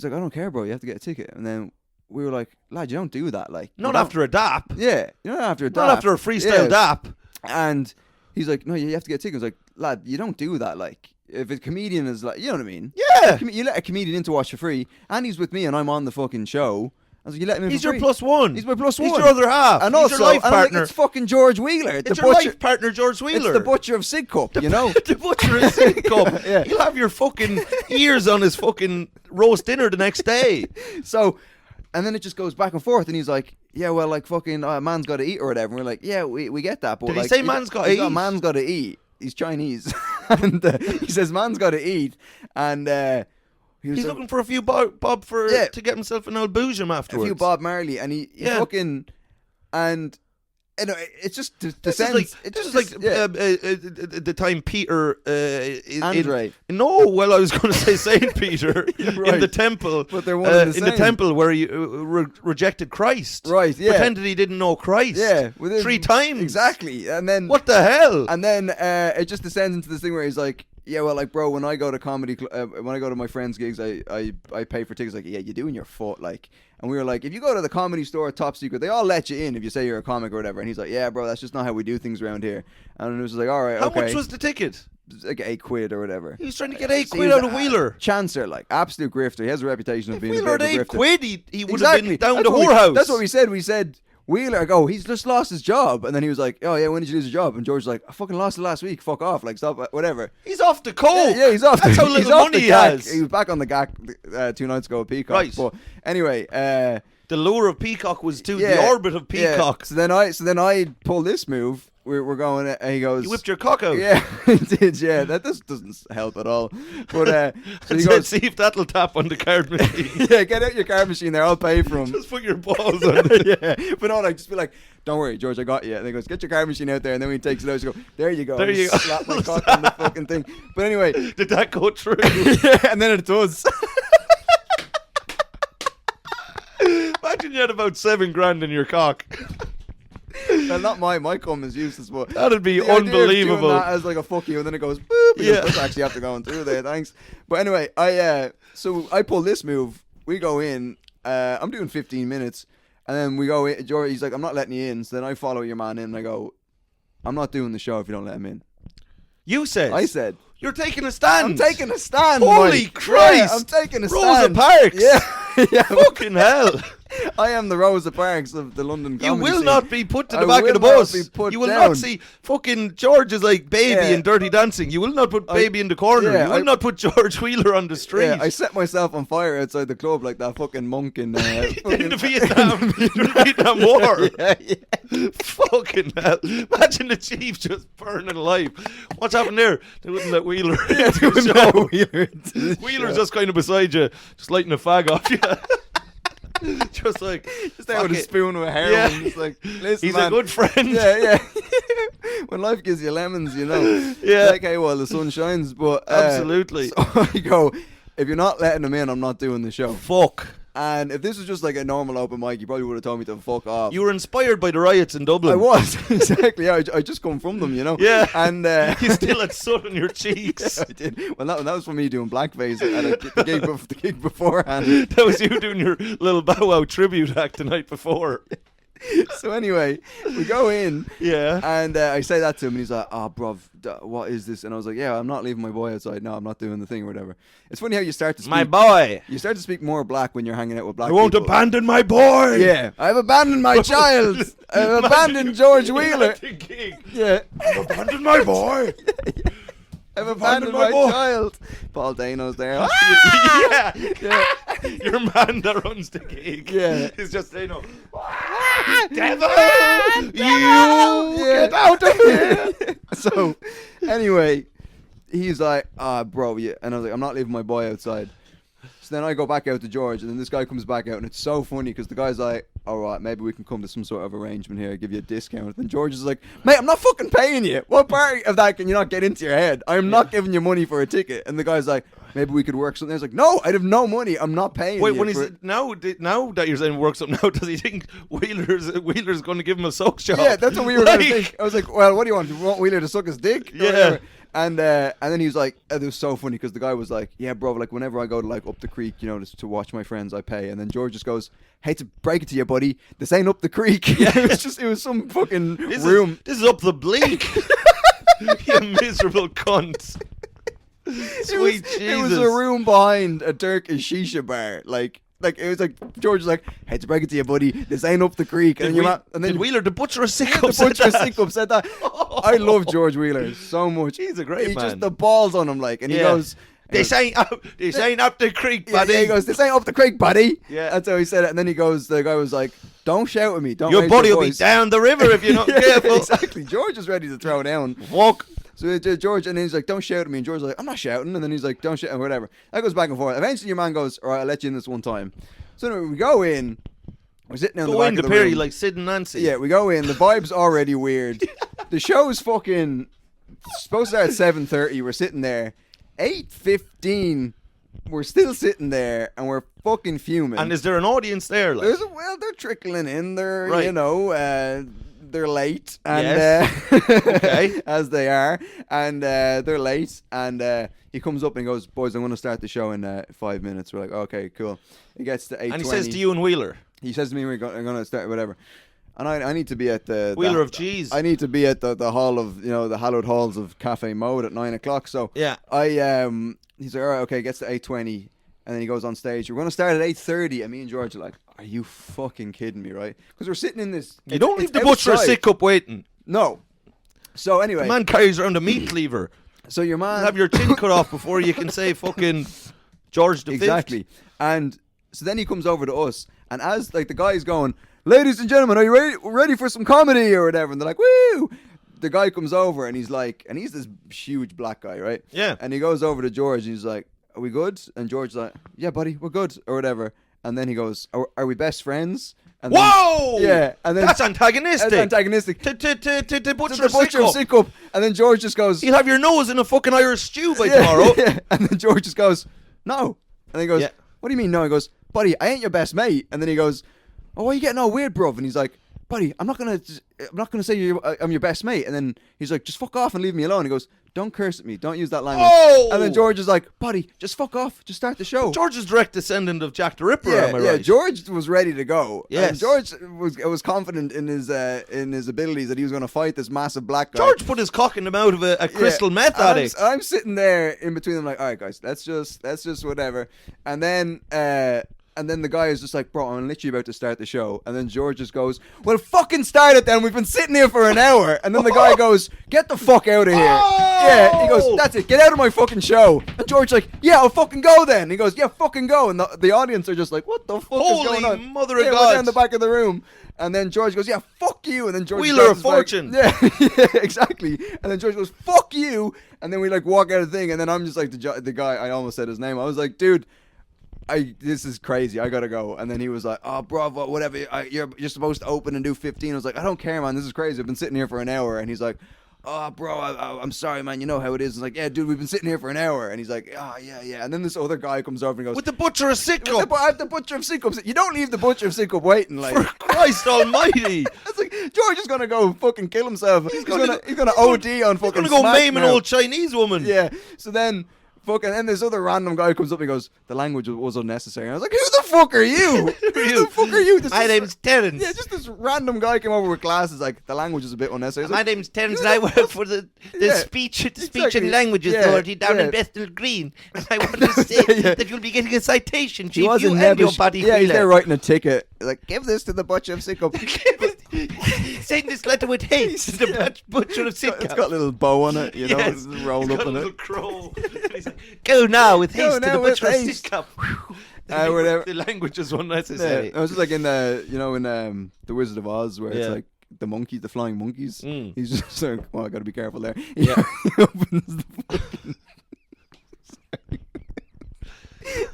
like, I don't care, bro. You have to get a ticket. And then we were like, lad, you don't do that. Like, not after a dap. Yeah. Not after a dap. Not after a freestyle dap. And he's like, no, you have to get a ticket. I was like, lad, you don't do that. Like, if a comedian is like, you know what I mean? Yeah. You let a comedian in to watch for free, and he's with me, and I'm on the fucking show. I was like, you let him in He's for your free. +1. He's my +1. He's your other half. And he's also, your life partner. Like, it's fucking George Wheeler. It's your life partner, George Wheeler. It's the butcher of Sidcup, you know? The butcher of Sidcup. Yeah. He'll have your fucking ears on his fucking roast dinner the next day. So, and then it just goes back and forth, and he's like, yeah, well, like, fucking, man's got to eat or whatever. And we're like, yeah, we get that. But Did like, he say man's got to eat? Man's got to eat. He's Chinese. And he says, man's got to eat. And he's looking for a few bob to get himself an old boojum afterwards. A few Bob Marley. And he fucking... And... it's just this is like the time Peter Andre. I was going to say Saint Peter right. in the temple, but they're one and the in same. the temple where he rejected Christ, right? Yeah, pretended he didn't know Christ, 3 times exactly, and then what the hell? And then it just descends into this thing where he's like, yeah, well, like, bro, when I go to comedy, when I go to my friends' gigs, I pay for tickets. Like, yeah, you do in your foot, like. And we were like, if you go to the Comedy Store, top secret, they all let you in if you say you're a comic or whatever. And he's like, yeah, bro, that's just not how we do things around here. And it was like, all right, okay. How much was the ticket? Like £8 or whatever. He was trying to get £8 out of Wheeler. Chancer, like, absolute grifter. He has a reputation of being Wheeler a bit of a grifter. £8, he would have been down the whorehouse. That's what we said. We said, Wheeler, he's just lost his job. And then he was like, oh, yeah, when did you lose your job? And George was like, I fucking lost it last week. Fuck off. Like, stop, whatever. He's off the coke. Yeah, he's off. That's how little money he has. He was back on the GAC 2 nights ago at Peacock. Right. But anyway, The lure of Peacock was to Yeah, the orbit of Peacock. Yeah. So then I pull this move. We're going. And he goes. You whipped your cock out. Yeah, he did. Yeah, that doesn't help at all. But so he Said, goes. see if that'll tap on the card machine. Yeah, get out your card machine there. I'll pay for him. Just put your balls on it. Yeah, but no, like just be like, don't worry, George, I got you. And he goes, get your card machine out there. And then when he takes it out, he goes, there you go. There you go. Slap my cock on the fucking thing. But anyway, Did that go through? yeah, and then it does. Imagine you had about $7,000 in your cock. Well, not my cum is useless, but That'd be the idea of unbelievable. doing that as like a fuck you, and then it goes boop. Yeah. Yeah, actually have to go through there. Thanks. But anyway, so I pull this move. We go in. I'm doing 15 minutes, and then we go in. George, he's like, I'm not letting you in. So then I follow your man in, and I go, I'm not doing the show if you don't let him in. You said. I said. You're taking a stand. I'm taking a stand. Holy Mike. Christ. Yeah, I'm taking a Rosa stand. Parks. Yeah. Yeah. Fucking hell. I am the Rosa Parks of the London You comedy will scene. not be put to the I back of will the not bus. be put You will down. not see fucking George is like Baby Yeah. in Dirty Dancing. You will not put Baby in the corner. Yeah, you will not put George Wheeler on the street. Yeah, I set myself on fire outside the club like that fucking monk in in the Vietnam War. Yeah, yeah. Fucking hell. Imagine the chief just burning alive. What's happened there? They wouldn't let Wheeler into the show. Wheeler's just kind of beside you, just lighting a fag off you. Just like Just there with a fuck it. spoon with heroin. Yeah. Just like, listen, He's man. a good friend. Yeah, yeah. When life gives you lemons, you know. Yeah. Like, hey, well, the sun shines. But Absolutely. So I go, if you're not letting them in, I'm not doing the show. Fuck. And if this was just like a normal open mic, you probably would have told me to fuck off. You were inspired by the riots in Dublin. I was exactly. Yeah, I just come from them, you know. Yeah. And You still had sun on your cheeks. I did. Well, that was for me doing blackface at the gig beforehand. That was you doing your little Bow Wow tribute act the night before. So anyway, we go in. Yeah. And I say that to him, and he's like, "Oh, bruv, what is this?" And I was like, "Yeah, I'm not leaving my boy outside. No, I'm not doing the thing or whatever." It's funny how you start to speak. My boy. You start to speak more black when you're hanging out with black I won't people. abandon my boy. Yeah, I've abandoned my child. I've abandoned George Wheeler. At the gig. Yeah, I've abandoned my boy. I've abandoned my boy. child. Paul Dano's there. Yeah. Yeah. Your man that runs the gig. Yeah. He's just saying, "No, devil, you Yeah. get out of here." So, anyway, he's like, bro, yeah. And I was like, I'm not leaving my boy outside. So then I go back out to George, and then this guy comes back out, and it's so funny because the guy's like, all right, maybe we can come to some sort of arrangement here, give you a discount. And George is like, mate, I'm not fucking paying you. What part of that can you not get into your head? I'm not giving you money for a ticket. And the guy's like, maybe we could work something. I was like, no, I have no money. I'm not paying Wait, you. when he's for- now that you're saying works up now, does he think Wheeler's going to give him a soak job? Yeah, that's what we were going to think. I was like, well, what do you want? Do you want Wheeler to suck his dick? Or Yeah. whatever? And then he was like, it was so funny because the guy was like, yeah, bro, like whenever I go to like up the creek, you know, just to watch my friends, I pay. And then George just goes, hate to break it to you, buddy, this ain't up the creek. Yeah. It was some fucking room. This is up the bleak. You miserable cunt. Sweet Jesus. It was a room behind a Turkish shisha bar. Like it was like George was like, hate to break it to you, buddy, this ain't up the creek. Did, And did Wheeler the butcher a sick the up said butcher that? sick up said that. I love George Wheeler so much. He's a great He man. just the balls on him like, and he goes, This ain't up the creek, buddy. Yeah, he goes, this ain't up the creek, buddy. Yeah. That's how he said it. And then he goes, the guy was like, don't shout at me. Don't Your raise buddy your will be voice." down the river if you're not Yeah, careful. exactly. George is ready to throw down. Walk. So George, and then he's like, don't shout at me. And George's like, I'm not shouting. And then he's like, don't shout, and whatever. That goes back and forth. Eventually your man goes, all right, I'll let you in this one time. So anyway, we go in. We're sitting in the Go back in of the the Perry room. like Sid and Nancy. Yeah, we go in. The vibe's already weird. The show's fucking supposed to start at 7:30. We're sitting there. 8:15. We're still sitting there, and we're fucking fuming. And is there an audience there? Like? Well, they're trickling in. They're Right. you know, they're late, and Yes. Okay. as they are, and they're late, and he comes up and goes, "Boys, I'm going to start the show in 5 minutes." We're like, "Okay, cool." He gets to 8:20. And he says to you and Wheeler, He says to me, "I'm going to start whatever." And I need to be at the Wheeler of Cheese. I need to be at the hall of, you know, the hallowed halls of Cafe Mode at 9 o'clock. So Yeah. he's like, all right, okay, gets to 8:20, and then he goes on stage. We're going to start at 8:30, and me and George are like, are you fucking kidding me, right? Because we're sitting in this. You don't leave it's the butcher a outside. sick up waiting. No. So anyway, The man carries around a meat cleaver. so your man Have your chin cut off before you can say fucking George the Fifth. exactly, and so then he comes over to us, And as like the guy's going, ladies and gentlemen, are you ready for some comedy or whatever? And they're like, woo! The guy comes over and he's like, and he's this huge black guy, right? Yeah. And he goes over to George and he's like, are we good? And George's like, yeah, buddy, we're good, or whatever. And then he goes, are we best friends? And Whoa! Then, yeah. And then that's antagonistic. That's antagonistic. To butcher The butcher of sick Sick Up. And then George just goes, You'll have your nose in a fucking Irish stew by tomorrow. Yeah. And then George just goes, no. And then he goes, Yeah. what do you mean no? He goes, buddy, I ain't your best mate. And then he goes, oh, why are you getting all weird, bruv? And he's like, buddy, I'm not gonna say I'm your best mate. And then he's like, just fuck off and leave me alone. He goes, don't curse at me, don't use that language. Oh! And then George is like, buddy, just fuck off, just start the show. George is direct descendant of Jack the Ripper, Yeah, am I yeah. right? George was ready to go. Yes. And George was confident in his abilities that he was going to fight this massive black guy. George put his cock in the mouth of a crystal meth And addict. I'm sitting there in between them, like, all right, guys, that's just whatever. And then the guy is just like, bro, I'm literally about to start the show. And then George just goes, well, fucking start it then. We've been sitting here for an hour. And then the guy goes, get the fuck out of here. Oh! Yeah, he goes, that's it. Get out of my fucking show. And George's like, yeah, I'll fucking go then. And he goes, yeah, fucking go. And the audience are just like, what the fuck is going on? Holy mother of We're God. down the back of the room. And then George goes, yeah, fuck you. And then George Wheeler grabs of his bag. Fortune. Yeah, exactly. And then George goes, fuck you. And then we like walk out of the thing. And then I'm just like the guy, I almost said his name. I was like, dude, this is crazy. I gotta go. And then he was like, oh, bro, whatever. You're supposed to open and do 15. I was like, I don't care, man. This is crazy. I've been sitting here for an hour. And he's like, oh, bro, I'm sorry, man. You know how it is. It's like, yeah, dude, we've been sitting here for an hour. And he's like, oh, yeah. And then this other guy comes over and goes, With the butcher of Sick Up. I have the butcher of Sick Up. You don't leave the butcher of Sick Up waiting, like. For Christ almighty. It's like George is gonna go fucking kill himself. He's gonna OD on fucking. He's gonna go smack maim an now. old Chinese woman. Yeah. So then, fucking, and this other random guy comes up and he goes, the language was unnecessary. And I was like, who the fuck are you? Who the fuck are you? My name's Terence. Yeah, just this random guy came over with glasses. Like, the language is a bit unnecessary. I was My like, name's Terence who and I the work fuck- for the Yeah, speech exactly. and language Yeah, authority down yeah. in Bethnal Green. And I want to say Yeah. that you'll be getting a citation, he chief, was you in and your Nebish. body Yeah, he's wheeler. there writing a ticket. Like, give this to the butcher of Sick Up. Send this letter with haste to the butcher of Sick It's Up. got a little bow on it, you know, Yes. it's rolled He's up got a in little it. crow. He's like, go now with Go haste to now the with butcher of haste. Sick Up. Whatever. The language is Yeah, unnecessary. I was just like in the, you know, in The Wizard of Oz, where Yeah. it's like the monkeys, the flying monkeys. Mm. He's just like, well, I got to be careful there. Yeah. He opens the fucking,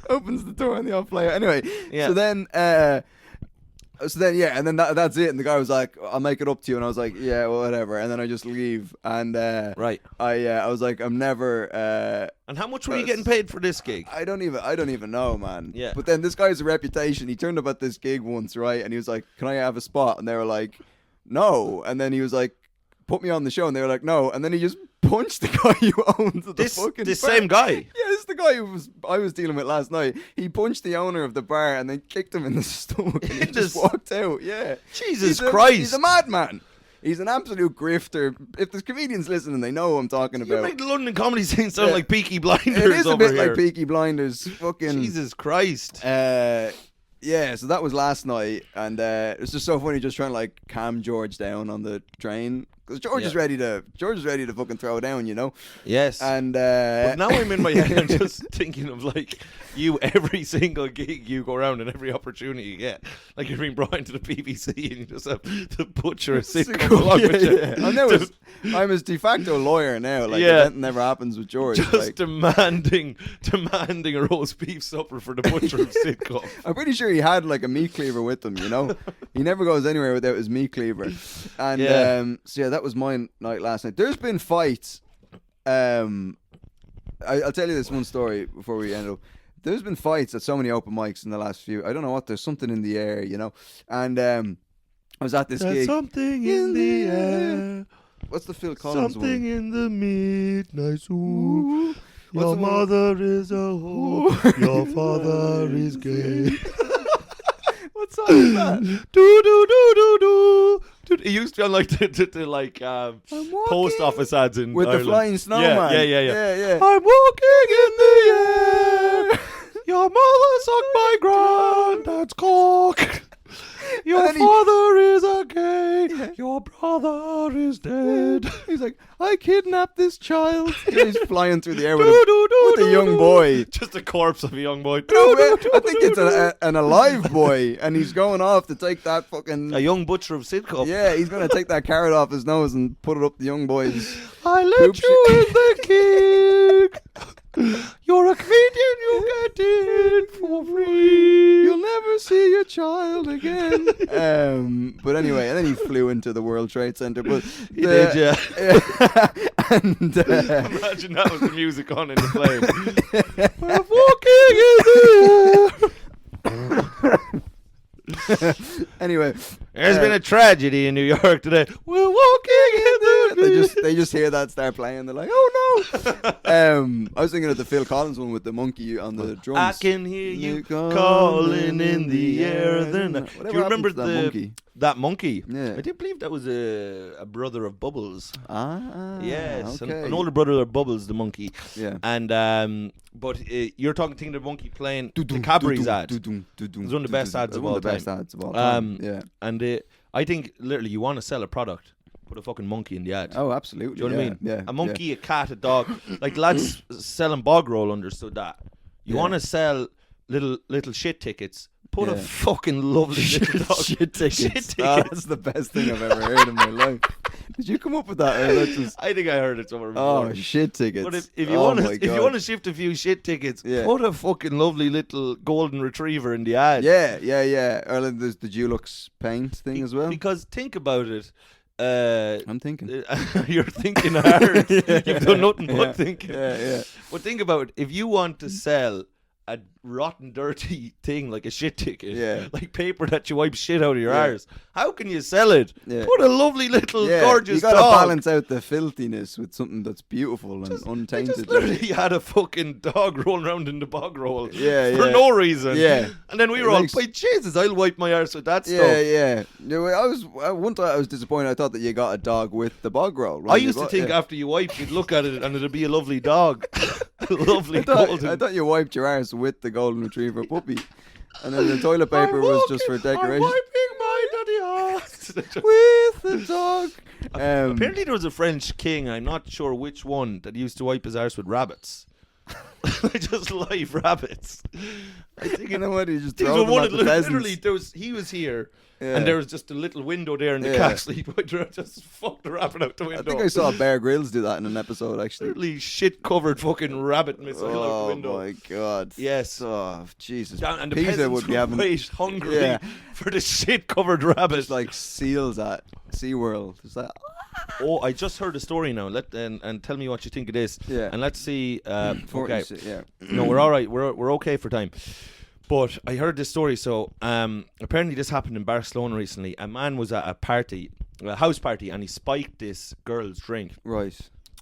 opens the door and they all fly out. Anyway, Yeah. so then, yeah, and then that's it. And the guy was like, "I'll make it up to you," and I was like, "Yeah, well, whatever." And then I just leave, and Right. I was like, "I'm never." And how much were you getting paid for this gig? I don't even know, man. Yeah. But then this guy's a reputation. He turned up at this gig once, right? And he was like, "Can I have a spot?" And they were like, "No." And then he was like, "Put me on the show," and they were like, "No." And then he just punched the guy who owns the fucking This bar. same guy. Yeah, this is the guy I was dealing with last night. He punched the owner of the bar and then kicked him in the stomach and he In just the walked out. Yeah. Jesus He's a- Christ. He's a madman. He's an absolute grifter. If there's comedians listening, they know who I'm talking You about. make the London comedy scene sound Yeah. like Peaky Blinders It is a over bit here. like Peaky Blinders. Fucking Jesus Christ. yeah, so that was last night, and it's just so funny just trying to like calm George down on the train because George is ready to fucking throw down, you know. Yes. And But now I'm in my head, I'm just thinking of like you, every single gig you go around and every opportunity you get. Like you're being brought into the BBC and you just have the butcher sit along with you. I'm his de facto lawyer now. Like Yeah. that never happens with George. Just like, demanding a roast beef supper for the butcher of sitcom. I'm pretty sure he had like a meat cleaver with him, you know. He never goes anywhere without his meat cleaver. And so yeah, that was my night last night. There's been fights. I'll tell you this one story before we end up. There's been fights at so many open mics in the last few. I don't know what. There's something in the air, you know. And I was at this gig. Something in the air. What's the Phil Collins Something one? in the midnight zoo. What's Your the one? mother is a hoe. Your father is gay. What song is that? Do do do do do. Dude, it used to be on like the post office ads in With Ireland. the flying snowman. Yeah. I'm walking in the air. Your mother sucked my granddad's cock. Your father is a gay. Your brother is dead. He's like, I kidnapped this child. He's flying through the air with a young boy. Just a corpse of a young boy. No, I think it's an alive boy, and he's going off to take that fucking... A young butcher of Sidcup. Yeah, he's going to take that carrot off his nose and put it up the young boy's... I let you in the gig. You're a comedian, you get it for free. You'll never see your child again. But anyway, and then he flew into the World Trade Center. But He did, yeah. And Imagine that was the music on in the plane. We're walking in the air. Anyway, There's been a tragedy in New York today. We're walking in the they just hear that start playing. They're like, oh no. I was thinking of the Phil Collins one with the monkey on the drums. I can hear you calling in the air. Do you remember that monkey? Yeah. I do believe that was a brother of Bubbles. Yes, okay. an older brother of Bubbles, the monkey. Yeah. And but you're thinking the monkey playing the Cadbury's ad. It's one of the best ads of all time. Yeah. And I think literally you want to sell a product, put a fucking monkey in the ad. Oh, absolutely. Do you know what I mean? Yeah. A monkey, a cat, a dog. Like lads selling bog roll understood that. You want to sell little shit tickets. Put a fucking lovely little dog. Shit tickets. Shit tickets. Oh, that's the best thing I've ever heard in my life. Did you come up with that? Or that's just... I think I heard it somewhere before. Oh, shit tickets. But if you want to shift a few shit tickets, put a fucking lovely little golden retriever in the ad. Yeah. Or like there's the Dulux paint thing as well. Because think about it. I'm thinking. You're thinking hard. You've done nothing but thinking. Yeah. But think about it. If you want to sell a rotten, dirty thing like a shit ticket, like paper that you wipe shit out of your arse, how can you sell it? Put a lovely little gorgeous dog. You gotta balance out the filthiness with something that's beautiful and untainted. Just literally had a fucking dog rolling around in the bog roll for no reason. And then we were all like, Jesus, I'll wipe my arse with that stuff. Yeah. One time I was disappointed. I thought that you got a dog with the bog roll. Right? I used to think after you wipe, you'd look at it and it'd be a lovely dog. Lovely golden. I thought you wiped your arse with the golden retriever puppy, and then the toilet paper was just for decoration. I'm wiping my dirty arse with the dog. Apparently there was a French king, I'm not sure which one, that used to wipe his arse with rabbits. Just live rabbits. I think you know what? He just throw them at the literally, he was here. And there was just a little window there in the castle. He just fucked the rabbit out the window. I think I saw Bear Grylls do that in an episode, actually. Literally shit-covered fucking rabbit missile out the window. Oh, my God. Yes. Oh, Jesus. And the Peter peasants would be having... wait hungrily for the shit-covered rabbit. Just like seals at SeaWorld. It's like... Oh, I just heard a story now. And tell me what you think it is. Yeah. And let's see. Okay. Yeah. No, we're all right. We're okay for time. But I heard this story. So apparently this happened in Barcelona recently. A man was at a house party, and he spiked this girl's drink. Right.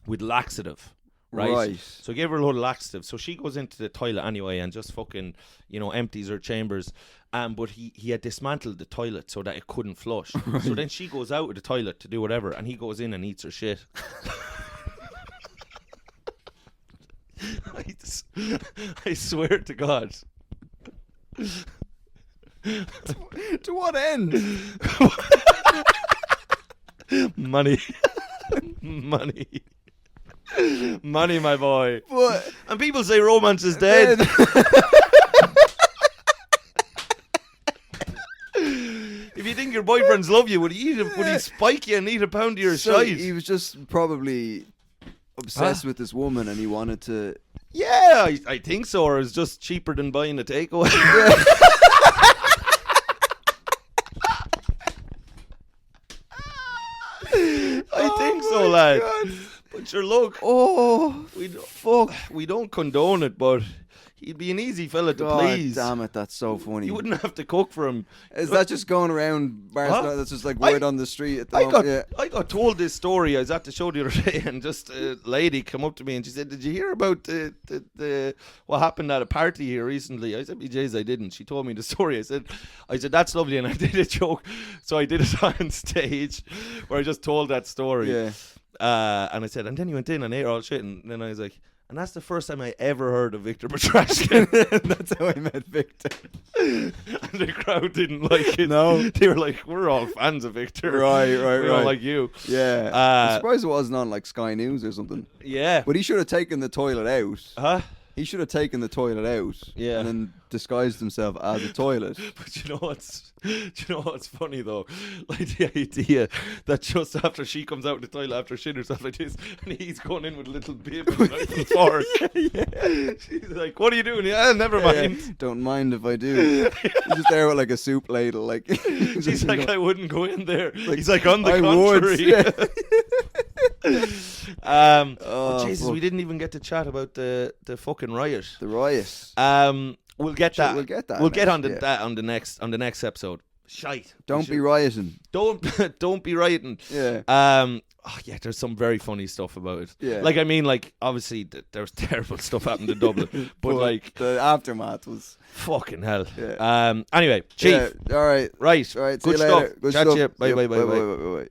With laxative. Right. So he gave her a load of laxative. So she goes into the toilet anyway and just fucking, empties her chambers. But he had dismantled the toilet so that it couldn't flush. Right. So then she goes out of the toilet to do whatever, and he goes in and eats her shit. I swear to God. To what end? Money, my boy. What? And people say romance is dead. If you think your boyfriends love you, would he spike you and eat a pound of your shite? He was just probably obsessed with this woman, and he wanted to. Yeah, I think so. Or it's just cheaper than buying a takeaway. I think so, lad. God. But sure, look. Oh, we don't condone it, but he'd be an easy fella to please. Damn it, that's so funny. You wouldn't have to cook for him. Is that just going around Barcelona? That's just like word on the street at the moment? I got told this story. I was at the show the other day, and just a lady came up to me and she said, "Did you hear about the what happened at a party here recently?" I said, "BJ's, I didn't." She told me the story. I said, "That's lovely," and I did a joke. So I did it on stage where I just told that story. Yeah. And I said, and then you went in and ate all shit, and then I was like, And that's the first time I ever heard of Victor Petrashkin. That's how I met Victor. And the crowd didn't like it. No. They were like, we're all fans of Victor. Right. We don't like you. Yeah. I'm surprised it wasn't on like Sky News or something. Yeah. But he should have taken the toilet out. Huh? He should have taken the toilet out. Yeah. And then disguised himself as a toilet. But you know what's funny though? Like the idea that just after she comes out of the toilet after shit herself like this, and he's going in with a little bib and a little fork. She's like, "What are you doing?" Yeah, never mind. Yeah, don't mind if I do. He's just there with like a soup ladle. Like she's like, "I wouldn't go in there." Like, he's like, "On the I contrary." would. Jesus, we didn't even get to chat about the fucking riot. The riot. We'll get that. We'll get that. We'll get on yeah. that on the next episode. Shite. Don't be rioting. Don't be rioting. Yeah. Yeah, there's some very funny stuff about it. Yeah. Like, I mean, like, obviously, there's terrible stuff happened in Dublin. but, like, the aftermath was fucking hell. Yeah. Anyway, Chief. Yeah, all right. Right. All right. Good see you stuff. later. Good Chat stuff. to you. Bye, Yep, bye, bye, bye. bye.